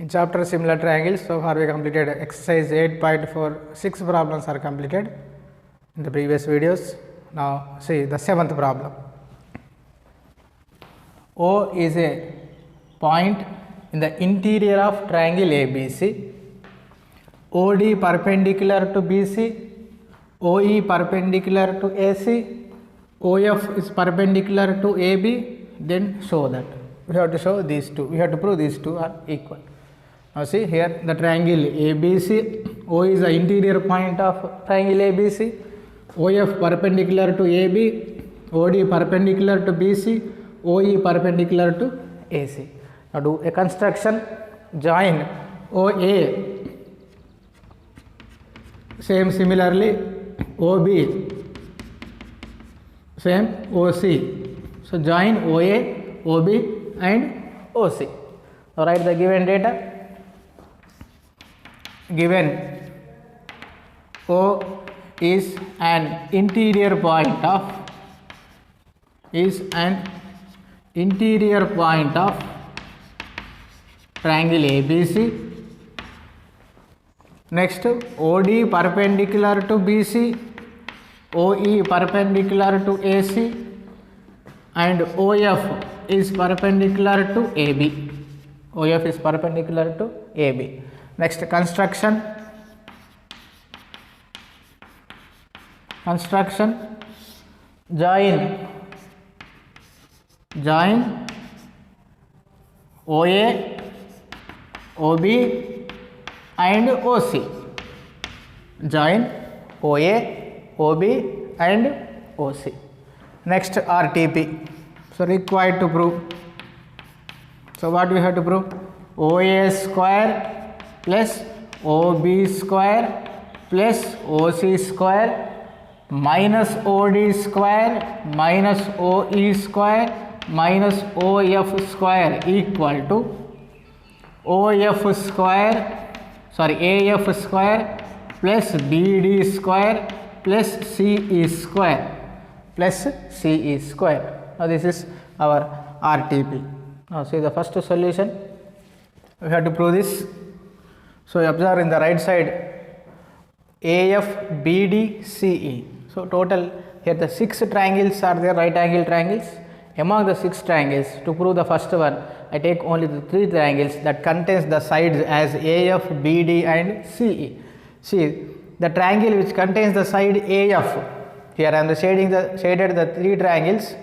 In chapter similar triangles, so far we completed exercise 8.4, 6 problems are completed in the previous videos. Now see the 7th problem. O is a point in the interior of triangle ABC. OD perpendicular to BC, OE perpendicular to AC, OF is perpendicular to AB. Then show that. We have to show these two. We have to prove these two are equal. Now see here the triangle ABC, O is the interior point of triangle ABC, OF perpendicular to AB, OD perpendicular to BC, OE perpendicular to AC. Now do a construction, join OA, same similarly OB, same OC. So join OA, OB and OC. Now write the given data. Given O is an interior point of triangle ABC. Next, OD perpendicular to BC, OE perpendicular to AC and OF is perpendicular to AB. OF is perpendicular to AB. Next, construction, join OA, OB and OC. Join OA, OB and OC. Next, RTP. So required to prove. So what we have to prove? OA square plus OB square plus OC square minus OD square minus OE square minus OF square equal to AF square plus BD square plus CE square. Now this is our RTP. Now see the first solution. We have to prove this. So observe in the right side AF, BD, CE. So total here the 6 triangles are there, right angle triangles. Among the 6 triangles, to prove the first one, I take only the 3 triangles that contains the sides as AF, BD and CE. See the triangle which contains the side AF. Here I am shaded the 3 triangles.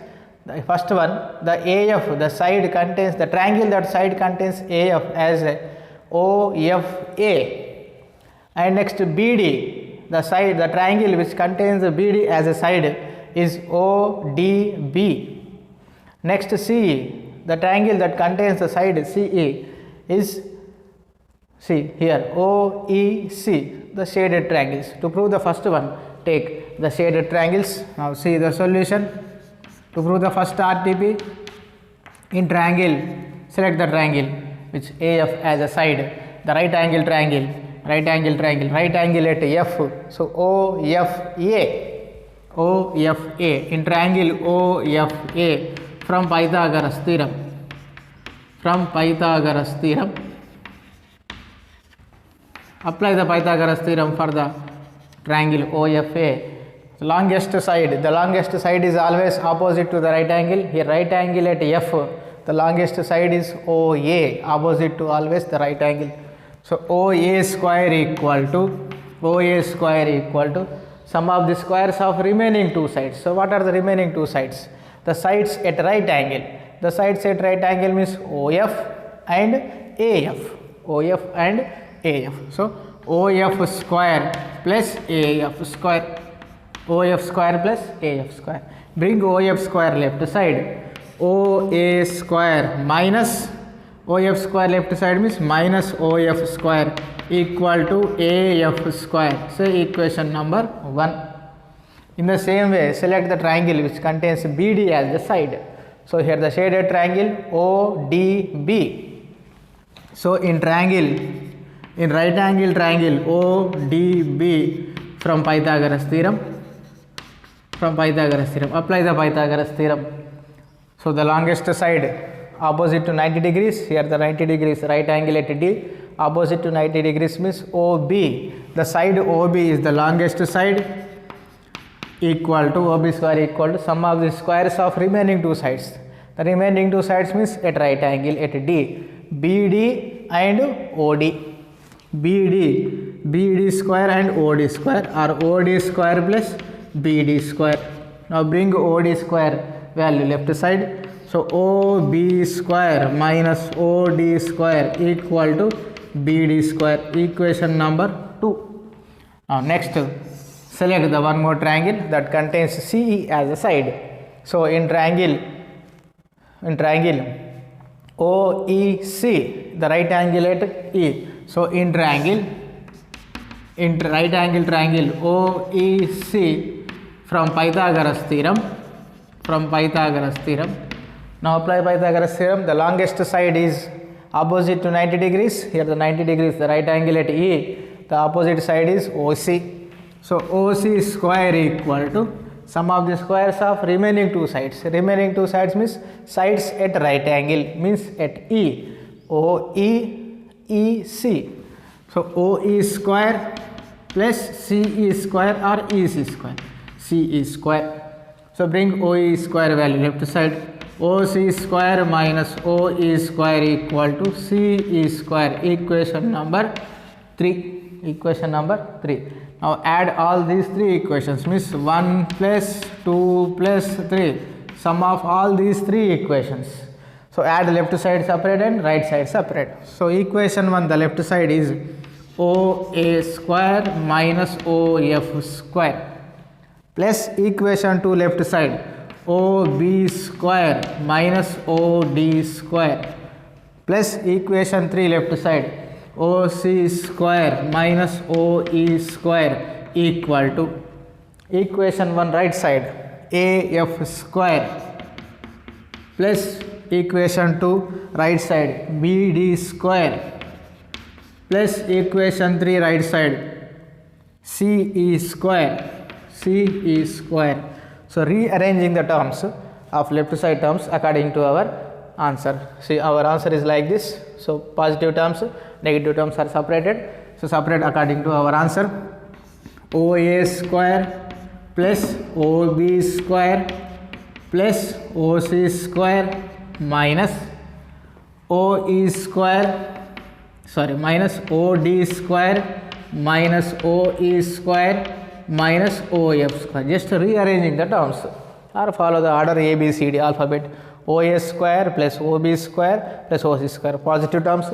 The first one, the AF, the side contains the triangle that side contains AF as OFA, and next BD, the side, the triangle which contains the BD as a side is ODB. Next CE, the triangle that contains the side CE is, see here, OEC, the shaded triangles. To prove the first one, take the shaded triangles. Now see the solution. To prove the first RTP, in triangle, select the triangle which AF as a side, the right angle triangle at F. So OFA, in triangle OFA from Pythagoras theorem. Apply the Pythagoras theorem for the triangle OFA. The longest side is always opposite to the right angle. Here right angle at F, the longest side is OA, opposite to always the right angle. So OA square equal to sum of the squares of remaining 2 sides. So what are the remaining 2 sides? The sides at right angle. The sides at right angle means OF and AF. So OF square plus AF square. OF square plus AF square. Bring OF square left side. OA square minus OF square left side means minus OF square equal to AF square. So equation number 1. In the same way, select the triangle which contains BD as the side. So here the shaded triangle ODB. So in right angle triangle ODB from Pythagoras theorem. Apply the Pythagoras theorem. So the longest side opposite to 90 degrees. Here the 90 degrees right angle at D. Opposite to 90 degrees means OB. The side OB is the longest side, equal to OB square equal to sum of the squares of remaining two sides. The remaining two sides means at right angle at D. BD and OD. BD square and OD square, or OD square plus BD square. Now bring OD square value left side. So OB square minus OD square equal to BD square, equation number 2. Now next, select the one more triangle that contains CE as a side. So in triangle OEC, the right angle at E. So in right angle triangle OEC from Pythagoras theorem. Now apply Pythagoras theorem. The longest side is opposite to 90 degrees. Here the 90 degrees, the right angle at E. The opposite side is OC. So OC square equal to sum of the squares of remaining two sides. Remaining two sides means sides at right angle, means at E. OEEC. So OE square plus CE square or EC square. CE square. So bring OE square value left side. OC square minus OE square equal to CE square, equation number 3. Now add all these three equations, means 1 plus 2 plus 3, sum of all these three equations. So add left side separate and right side separate. So equation 1, the left side is OA square minus OF square, plus equation 2 left side OB square minus OD square, plus equation 3 left side OC square minus OE square equal to equation 1 right side AF square, plus equation 2 right side BD square, plus equation 3 right side CE square. So rearranging the terms of left side terms according to our answer. See, our answer is like this. So positive terms, negative terms are separated. So separate according to our answer. OA square plus OB square plus OC square minus OE square, minus OD square minus OE square minus OF square. Just rearranging the terms, or follow the order ABCD alphabet. OA square plus OB square plus OC square, positive terms.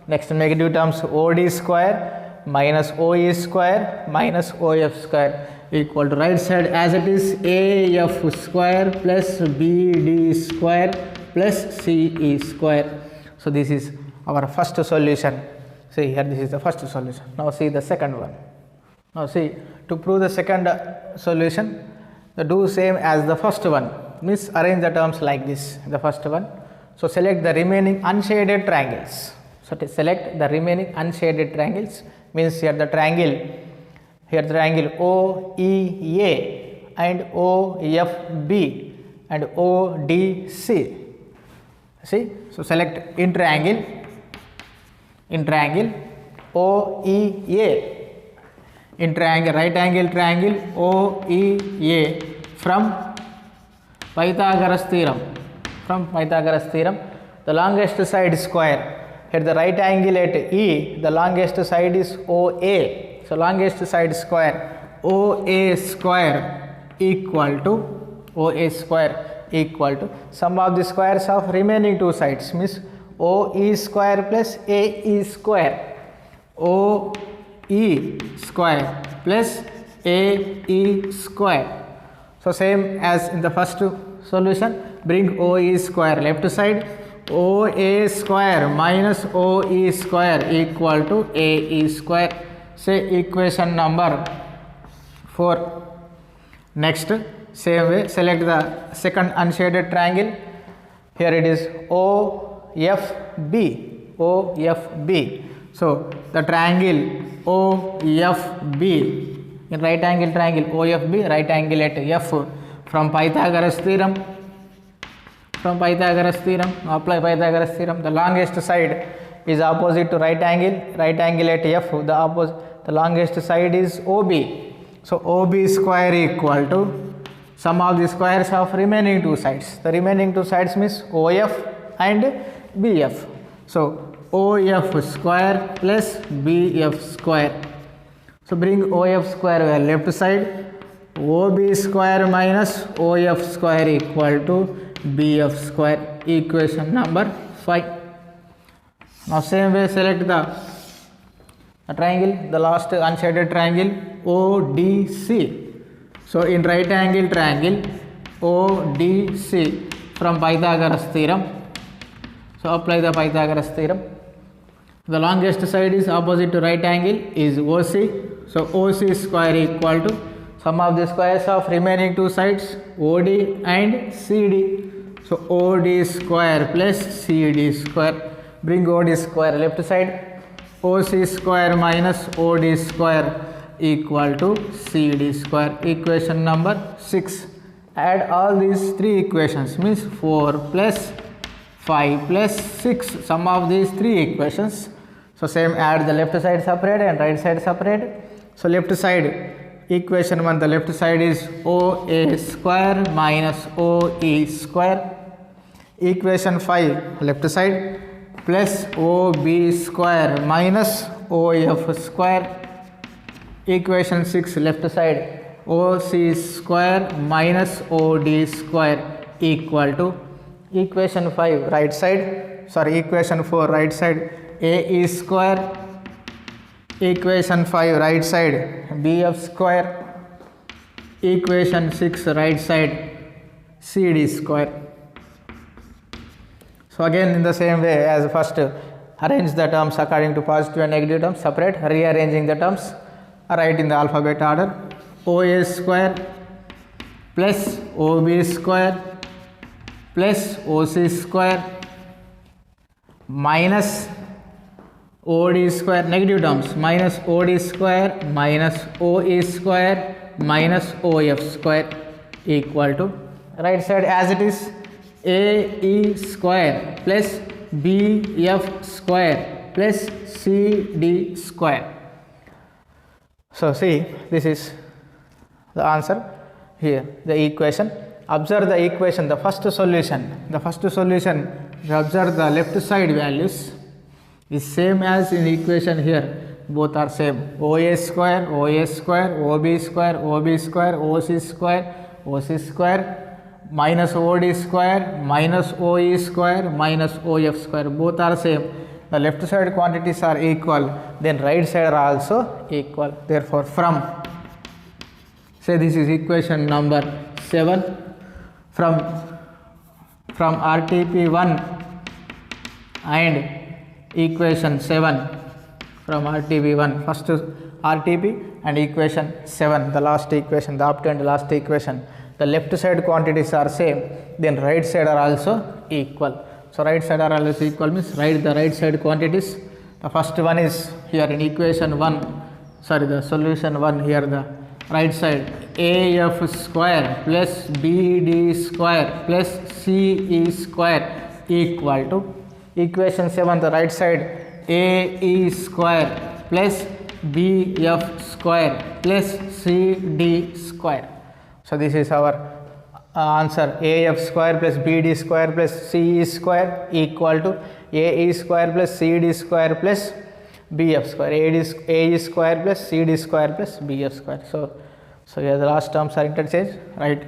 Next negative terms, OD square minus OE square minus OF square equal to right side as it is AF square plus BD square plus CE square. So this is our first solution. See here, this is the first solution. Now see the second one. Now see, to prove the second solution, do same as the first one, means arrange the terms like this. The first one, so select the remaining unshaded triangles. So to select the remaining unshaded triangles means here the triangle OEA and OFB and ODC. See, so select in triangle OEA, in triangle right angle triangle OEA from Pythagoras theorem. The longest side square. Here the right angle at E, the longest side is OA. So longest side square OA square equal to sum of the squares of remaining two sides, means OE square plus AE square. OE square plus AE square. So same as in the first solution, bring OE square left side. OA square minus OE square equal to AE square. Say equation number 4. Next, same way, select the second unshaded triangle. Here it is OFB. So the triangle OFB, in right angle triangle OFB, right angle at F from Pythagoras theorem. from Pythagoras theorem. Apply Pythagoras theorem. The longest side is opposite to right angle at F. The longest side is OB. So OB square equal to sum of the squares of remaining two sides. The remaining two sides means OF and BF. So OF square plus BF square. So bring OF square to left side. OB square minus OF square equal to BF square. Equation number 5. Now same way select the triangle, the last unshaded triangle ODC. So in right angle triangle ODC from Pythagoras theorem. So apply the Pythagoras theorem. The longest side is opposite to right angle is OC. So OC square equal to sum of the squares of remaining two sides OD and CD. So OD square plus CD square. Bring OD square left side. OC square minus OD square equal to CD square. Equation number 6. Add all these three equations means 4 plus 5 plus 6. Sum of these three equations. So same, add the left side separate and right side separate. So left side equation 1, the left side is OA square minus OE square. Equation 5 left side plus OB square minus OF square. Equation 6 left side OC square minus OD square equal to equation 5 right side, equation 4 right side AE square. Equation 5 right side BF square. Equation 6 right side CD square. So again in the same way as first, arrange the terms according to positive and negative terms, separate, rearranging the terms, write in the alphabet order. OA square plus OB square plus OC square minus OD square, negative terms, minus OD square minus OE square minus OF square equal to right side as it is AE square plus BF square plus CD square. So see, this is the answer here, the equation. Observe the equation, the first solution. The first solution, we observe the left side values is same as in equation here. Both are same. OA square, OA square, OB square, OB square, OC square, OC square, minus OD square, minus OE square, minus OF square. Both are same. The left side quantities are equal, then right side are also equal. Therefore, from, say this is equation number 7, from RTP1 and equation 7, from RTP1, first RTP and equation 7, the last equation, the obtained last equation. The left side quantities are same, then right side are also equal. So right side are always equal means write the right side quantities. The first one is here in equation 1, the solution 1 here, the right side AF square plus BD square plus CE square equal to equation 7, the right side AE square plus BF square plus CD square. So this is our answer, AF square plus BD square plus CE square equal to AE square plus CD square plus BF square, AE square plus CD square plus BF square. So here the last terms are interchanged, right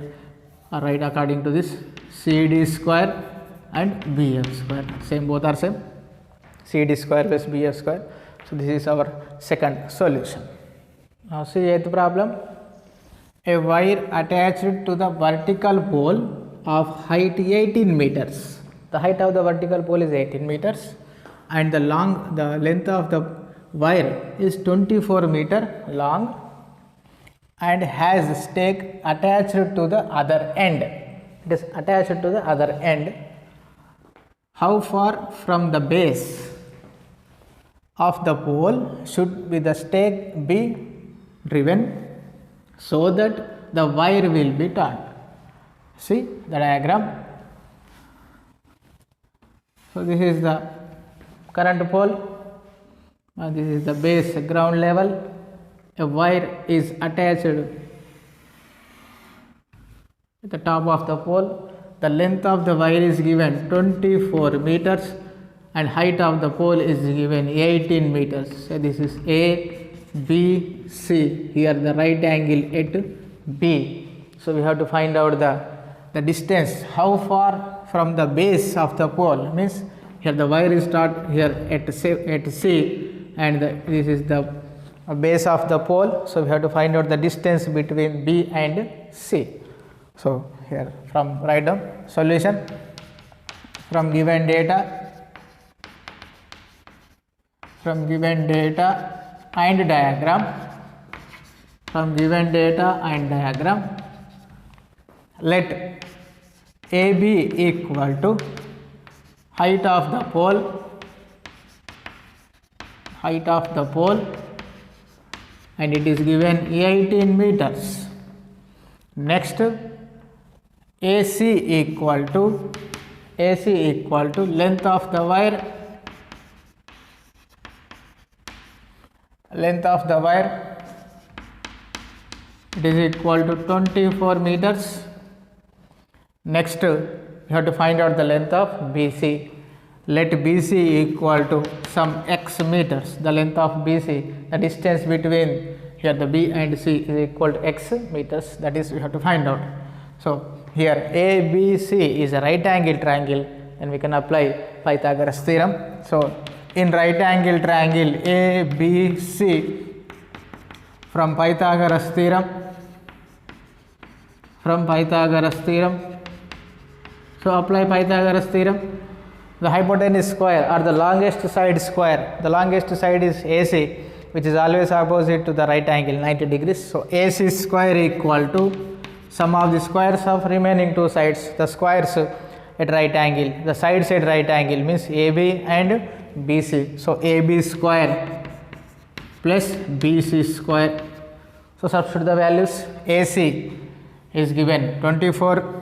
according to this CD square and BF square, same, both are same, CD square plus BF square. So this is our second solution. Now see 8th problem. A wire attached to the vertical pole of height 18 meters. The height of the vertical pole is 18 meters and the length of the wire is 24 meter long and has stake attached to the other end. It is attached to the other end. How far from the base of the pole should the stake be driven so that the wire will be turned? See the diagram. So this is the current pole and this is the base ground level. A wire is attached at the top of the pole. The length of the wire is given 24 meters and height of the pole is given 18 meters. So this is A, B, C. Here the right angle at B. So we have to find out the distance, how far from the base of the pole, means here the wire is start here at C and this is the base of the pole. So we have to find out the distance between B and C. So here from write down solution from given data and diagram, let AB equal to height of the pole and it is given 18 meters. Next, AC equal to length of the wire, it is equal to 24 meters. Next, we have to find out the length of BC. Let BC equal to some x meters. The length of BC, the distance between here the B and C is equal to x meters. That is, we have to find out. So here ABC is a right angle triangle and we can apply Pythagoras theorem. So in right angle triangle ABC, from Pythagoras theorem, so apply Pythagoras theorem. The hypotenuse square or the longest side square, the longest side is AC, which is always opposite to the right angle 90 degrees. So AC square equal to sum of the squares of remaining two sides, the squares at right angle, the sides at right angle means AB and BC. So AB square plus BC square. So substitute the values. AC is given 24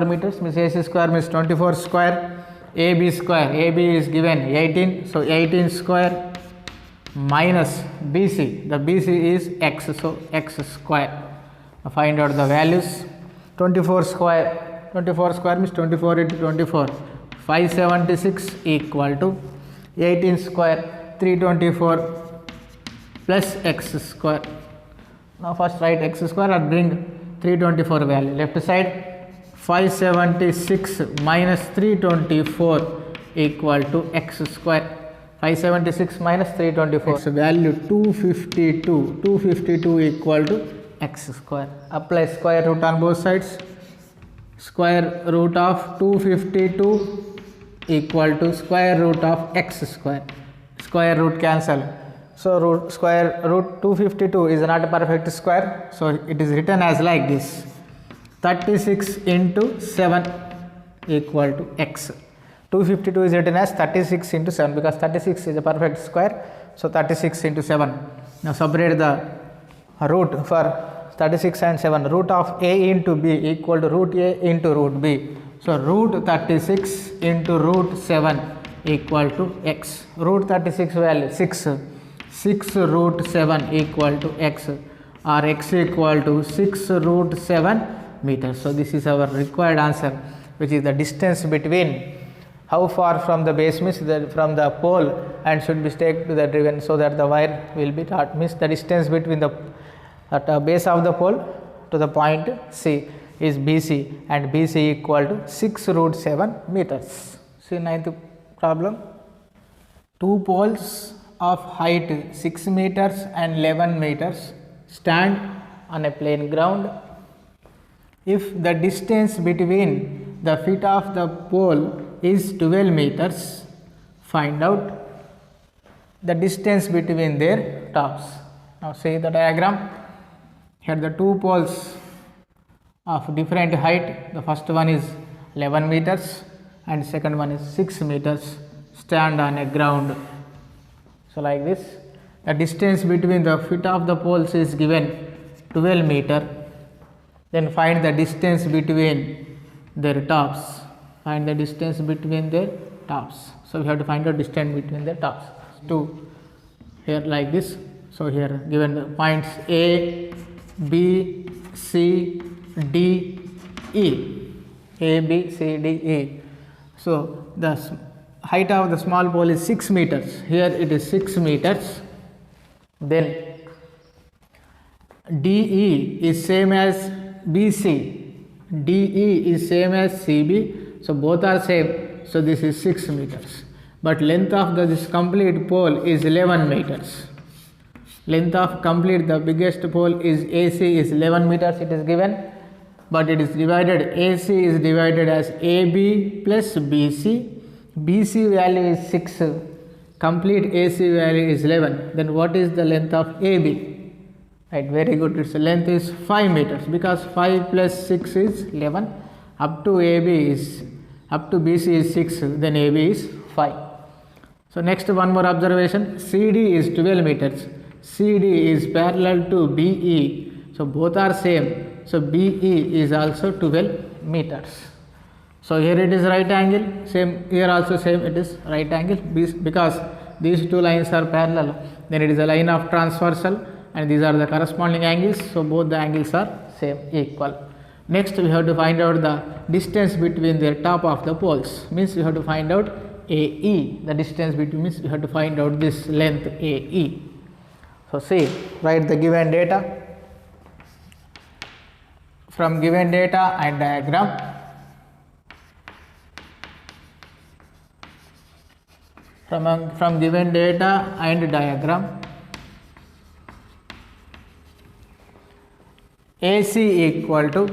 meters means AC square means 24 square. AB square, AB is given 18, so 18 square minus BC, the BC is x, so x square. Now find out the values. 24 square means 24 into 24, 576 equal to 18 square 324 plus x square. Now first write x square and bring 324 value left side. 576 minus 324 equal to x square. 576 minus 324, x value 252 equal to x square. Apply square root on both sides. Square root of 252 equal to square root of x square. Square root cancel. So square root 252 is not a perfect square, so it is written as like this: 36 into 7 equal to x. 252 is written as 36 into 7 because 36 is a perfect square, so 36 into 7. Now separate the root for 36 and 7. Root of a into b equal to root a into root b. So root 36 into root 7 equal to x. Root 36 value 6. 6 root 7 equal to x, or x equal to 6 root 7 meters. So this is our required answer, which is the distance between how far from the base means from the pole and should be staked to the driven so that the wire will be taut, means the distance between the base of the pole to the point C is BC and BC equal to 6 root 7 meters. See ninth problem. Two poles of height 6 meters and 11 meters stand on a plain ground. If the distance between the feet of the pole is 12 meters, find out the distance between their tops. Now see the diagram. Here the two poles of different height. The first one is 11 meters and second one is 6 meters, stand on a ground. So like this, the distance between the feet of the poles is given 12 meter. Then find the distance between their tops. find the distance between their tops. So we have to find out distance between their tops. 2 here like this. So here given the points A, B, C, D, E. A, B, C, D, E. So the height of the small pole is 6 meters. Here it is 6 meters. Then DE is same as BC. DE is same as CB. So both are same. So this is 6 meters. But length of this complete pole is 11 meters. Length of complete the biggest pole is AC is 11 meters. It is given. But it is divided. AC is divided as AB plus BC. BC value is 6. Complete AC value is 11. Then what is the length of AB? Right, very good. Its length is 5 meters because 5 plus 6 is 11. Up to BC is 6. Then AB is 5. So next one more observation. CD is 12 meters. CD is parallel to BE. So both are same. So BE is also 12 meters. So here it is right angle. Same here also same. It is right angle because these two lines are parallel. Then it is a line of transversal. And these are the corresponding angles, so both the angles are same, equal. Next we have to find out the distance between the top of the poles, means we have to find out AE, the distance between, means we have to find out this length AE. So see, write the given data. From given data and diagram, from given data and diagram, AC equal to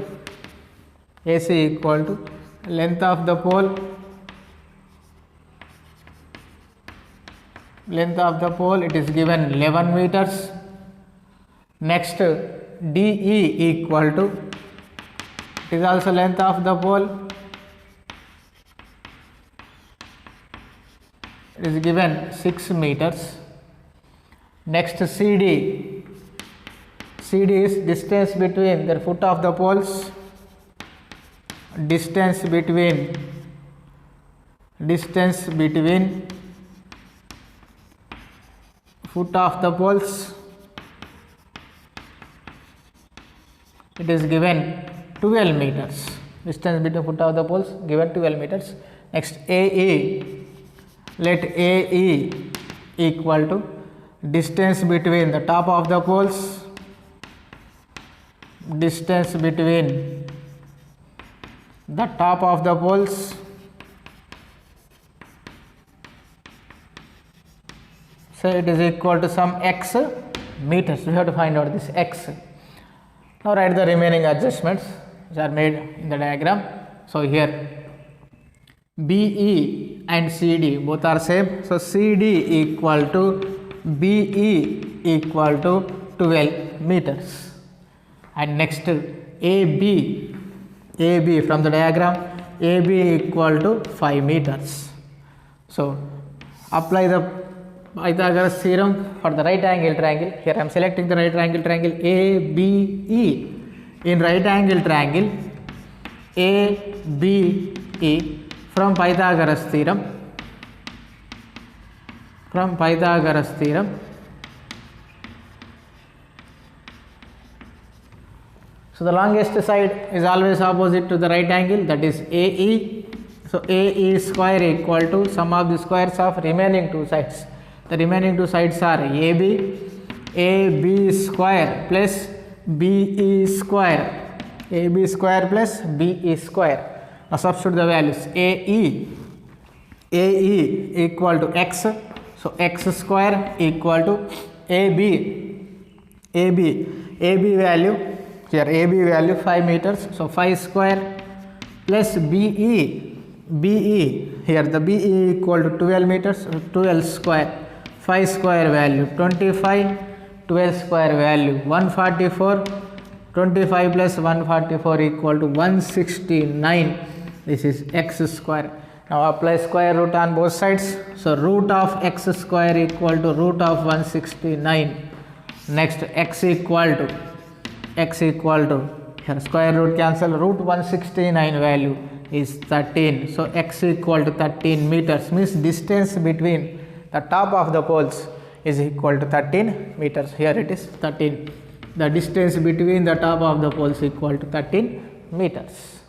length of the pole, it is given 11 meters. Next DE equal to, it is also length of the pole, it is given 6 meters. Next CD is distance between the foot of the poles, distance between foot of the poles, it is given 12 meters. Distance between foot of the poles given 12 meters. Next AE, let AE equal to distance between the top of the poles, distance between the top of the poles, so it is equal to some x meters. We have to find out this x. Now write the remaining adjustments which are made in the diagram. So here BE and CD both are same, so CD equal to BE equal to 12 meters. And next AB from the diagram, AB equal to 5 meters. So apply the Pythagoras theorem for the right angle triangle. Here I am selecting the right angle triangle ABE. In right angle triangle ABE, from Pythagoras theorem, so the longest side is always opposite to the right angle, that is AE. So AE square equal to sum of the squares of remaining two sides. The remaining two sides are AB square plus BE square, AB square plus BE square. Now substitute the values. AE equal to x, so x square equal to AB value. Here AB value 5 meters, so 5 square plus BE, here the BE equal to 12 meters, so 12 square, 5 square value 25, 12 square value 144, 25 plus 144 equal to 169. This is x square. Now apply square root on both sides, so root of x square equal to root of 169. Next x equal to here square root cancel, root 169 value is 13. So x equal to 13 meters, means distance between the top of the poles is equal to 13 meters. Here it is 13. The distance between the top of the poles equal to 13 meters.